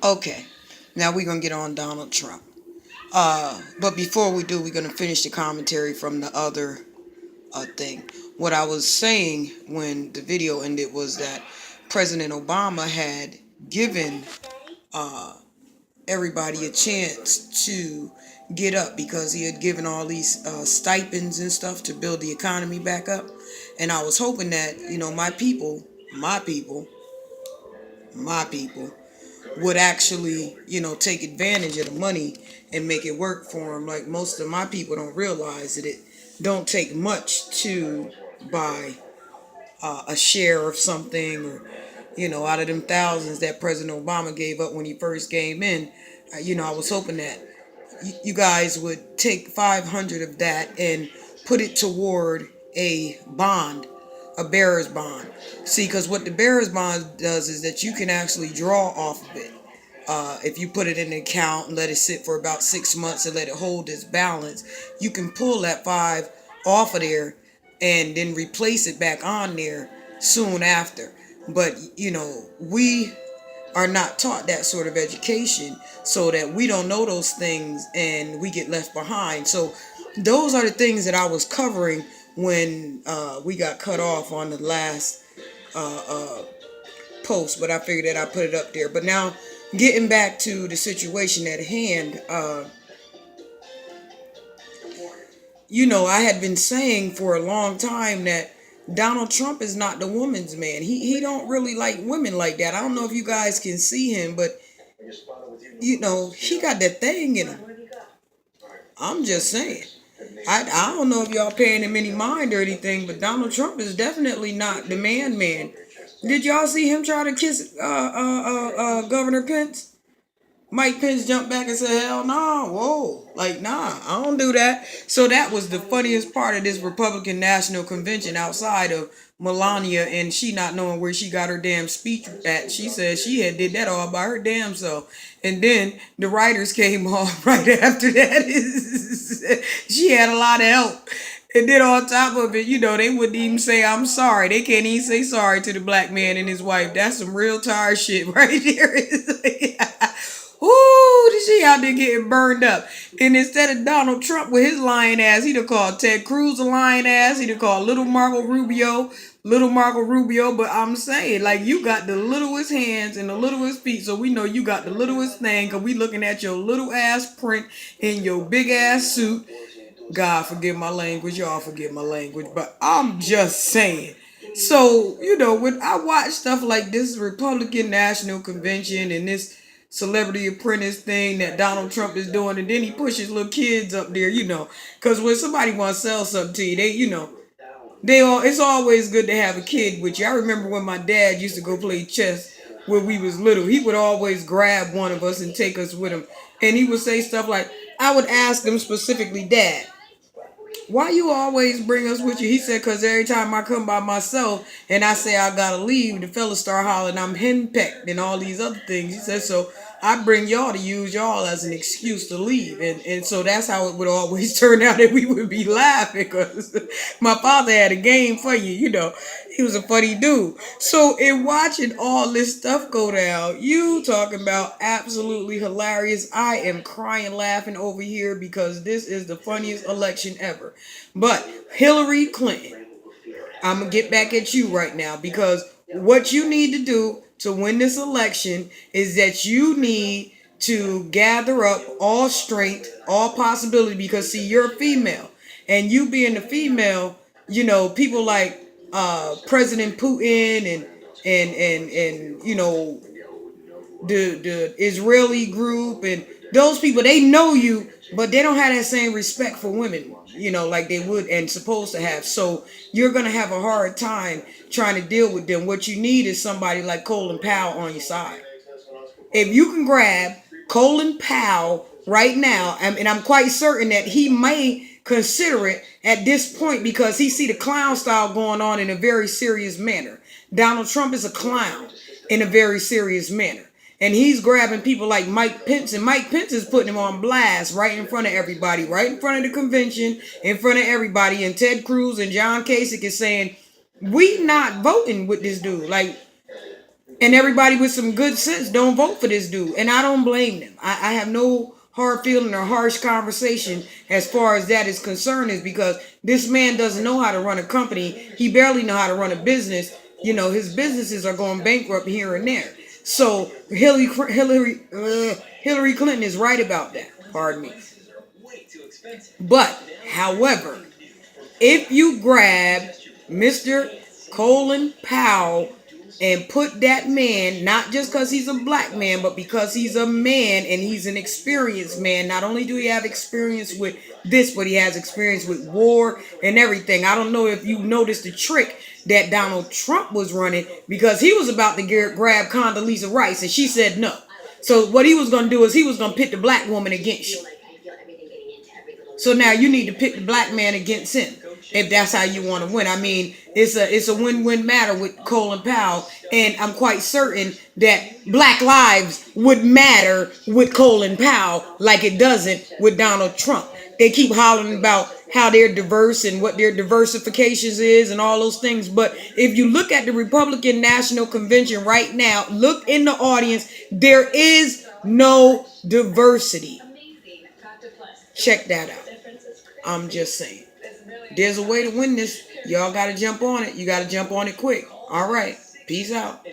Okay, now we're gonna get on Donald Trump. But before we do, we're gonna finish the commentary from the other thing. What I was saying when the video ended was that President Obama had given uh, everybody a chance to get up because he had given all these stipends and stuff to build the economy back up. And I was hoping that, my people, my people would actually, take advantage of the money and make it work for them. Like most of my people don't realize that it don't take much to buy a share of something, or out of them thousands that President Obama gave up when he first came in. I was hoping that you guys would take 500 of that and put it toward a bond, a bearer's bond. See, because what the bearer's bond does is that you can actually draw off of it. If you put it in an account and let it sit for about 6 months and let it hold its balance, you can pull that five off of there and then replace it back on there soon after. But we are not taught that sort of education, so that we don't know those things and we get left behind. So those are the things that I was covering when we got cut off on the last uh, uh, post, but I figured that I put it up there. But now, getting back to the situation at hand, I had been saying for a long time that Donald Trump is not the woman's man. He don't really like women like that. I don't know if you guys can see him, but he got that thing in him. I'm just saying. I don't know if y'all paying him any mind or anything, but Donald Trump is definitely not the man. Did y'all see him try to kiss Governor Pence? Mike Pence jumped back and said, hell no, whoa. Like, nah, I don't do that. So that was the funniest part of this Republican National Convention, outside of Melania and she not knowing where she got her damn speech at. She said she had did that all by her damn self. And then the writers came on right after that. She had a lot of help. And then on top of it, they wouldn't even say I'm sorry. They can't even say sorry to the black man and his wife. That's some real tired shit right there. Ooh, this shit out there getting burned up. And instead of Donald Trump with his lying ass, he'd have called Ted Cruz a lying ass. He'd have called Little Marco Rubio. But I'm saying, like, you got the littlest hands and the littlest feet, so we know you got the littlest thing, because we looking at your little ass print in your big ass suit. God forgive my language, y'all forgive my language, but I'm just saying. So, when I watch stuff like this Republican National Convention and this Celebrity Apprentice thing that Donald Trump is doing, and then he pushes little kids up there, because when somebody wants to sell something to you, it's always good to have a kid with you. I remember when my dad used to go play chess when we was little. He would always grab one of us and take us with him, and he would say stuff like, I would ask him specifically, Dad, why you always bring us with you? He said, because every time I come by myself and I say I gotta leave, the fellas start hollering I'm henpecked and all these other things. He said, so I bring y'all to use y'all as an excuse to leave. And so that's how it would always turn out, that we would be laughing, because my father had a game for you, He was a funny dude. So in watching all this stuff go down, you talking about absolutely hilarious. I am crying laughing over here because this is the funniest election ever. But Hillary Clinton, I'm going to get back at you right now, because what you need to do to win this election is that you need to gather up all strength, all possibility, because see, you're a female, and you being a female, people like President Putin and the Israeli group and those people, they know you, but they don't have that same respect for women, like they would and supposed to have. So you're gonna have a hard time trying to deal with them. What you need is somebody like Colin Powell on your side. If you can grab Colin Powell right now, and I'm quite certain that he may consider it at this point, because he see the clown style going on in a very serious manner. Donald Trump is a clown in a very serious manner. And he's grabbing people like Mike Pence, and Mike Pence is putting him on blast right in front of everybody, right in front of the convention, in front of everybody. And Ted Cruz and John Kasich is saying, we not voting with this dude. Like, And everybody with some good sense don't vote for this dude. And I don't blame them. I have no hard feeling or harsh conversation as far as that is concerned, is because this man doesn't know how to run a company. He barely know how to run a business. You know, his businesses are going bankrupt here and there. So Hillary Clinton is right about that. Pardon me. But, however, if you grab Mr. Colin Powell and put that man, not just because he's a black man, but because he's a man and he's an experienced man. Not only do he have experience with this, but he has experience with war and everything. I don't know if you noticed the trick that Donald Trump was running, because he was about to grab Condoleezza Rice and she said no. So what he was going to do is he was going to pit the black woman against you. So now you need to pick the black man against him, if that's how you want to win. I mean, it's a win-win matter with Colin Powell, and I'm quite certain that black lives would matter with Colin Powell like it doesn't with Donald Trump. They keep hollering about how they're diverse and what their diversifications is and all those things. But if you look at the Republican National Convention right now, look in the audience, there is no diversity. Check that out. I'm just saying. There's a way to win this. Y'all got to jump on it. You got to jump on it quick. All right. Peace out.